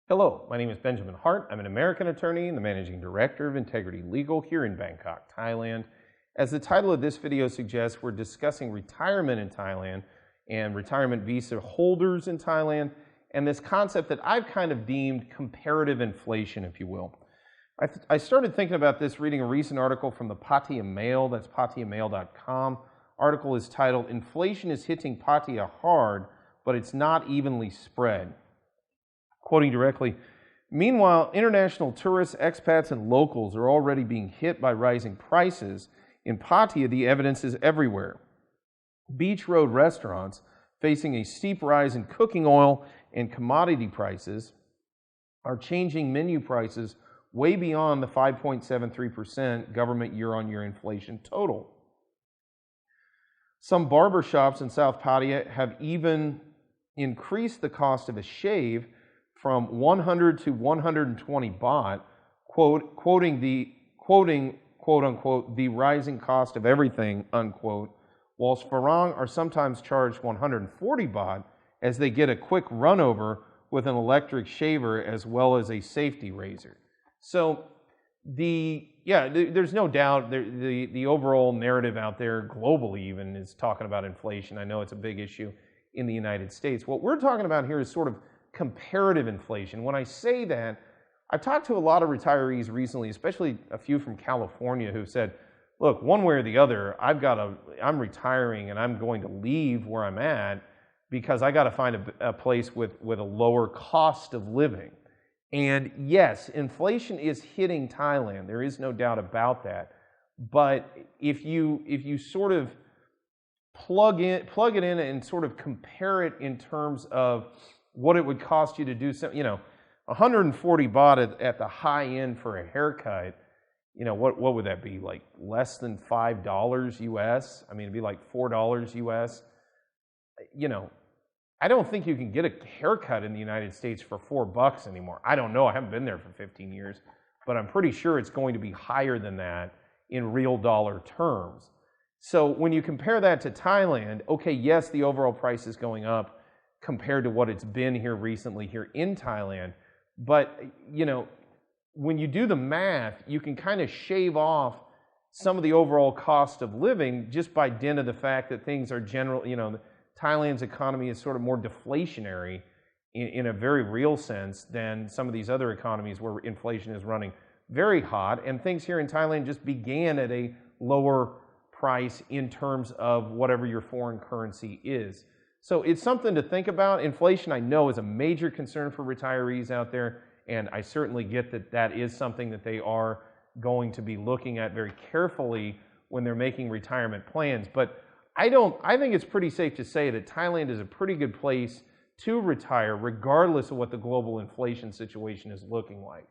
Hello, my name is Benjamin Hart. I'm an American attorney and the Managing Director of Integrity Legal here in Bangkok, Thailand. As the title of this video suggests, we're discussing retirement in Thailand and retirement visa holders in Thailand, and this concept that I've kind of deemed comparative inflation, if you will. I started thinking about this reading a recent article from the Pattaya Mail, that's pattayamail.com. Article is titled, "Inflation is Hitting Pattaya Hard, but It's Not Evenly Spread." Quoting directly, "Meanwhile, international tourists, expats, and locals are already being hit by rising prices. In Pattaya, the evidence is everywhere. Beach road restaurants, facing a steep rise in cooking oil and commodity prices, are changing menu prices way beyond the 5.73% government year-on-year inflation total. Some barber shops in South Pattaya have even increased the cost of a shave from 100 to 120 baht, quoting quote unquote the rising cost of everything, unquote, whilst farang are sometimes charged 140 baht as they get a quick run over with an electric shaver as well as a safety razor." So there's no doubt the overall narrative out there globally even is talking about inflation. I know it's a big issue in the United States. What we're talking about here is sort of comparative inflation. When I say that, I've talked to a lot of retirees recently, especially a few from California, who said, look, one way or the other, I'm retiring and I'm going to leave where I'm at because I got to find a place with a lower cost of living. And yes, inflation is hitting Thailand. There is no doubt about that. But if you sort of plug it in and sort of compare it in terms of what it would cost you to do something, 140 baht at the high end for a haircut, what would that be, like less than $5 US? I mean, it'd be like $4 US. I don't think you can get a haircut in the United States for $4 anymore. I don't know, I haven't been there for 15 years, but I'm pretty sure it's going to be higher than that in real dollar terms. So when you compare that to Thailand, okay, yes, the overall price is going up compared to what it's been here recently here in Thailand. But, when you do the math, you can kind of shave off some of the overall cost of living just by dint of the fact that things are Thailand's economy is sort of more deflationary in a very real sense than some of these other economies where inflation is running very hot. And things here in Thailand just began at a lower price in terms of whatever your foreign currency is. So it's something to think about. Inflation, I know, is a major concern for retirees out there, and I certainly get that that is something that they are going to be looking at very carefully when they're making retirement plans. But I think it's pretty safe to say that Thailand is a pretty good place to retire regardless of what the global inflation situation is looking like.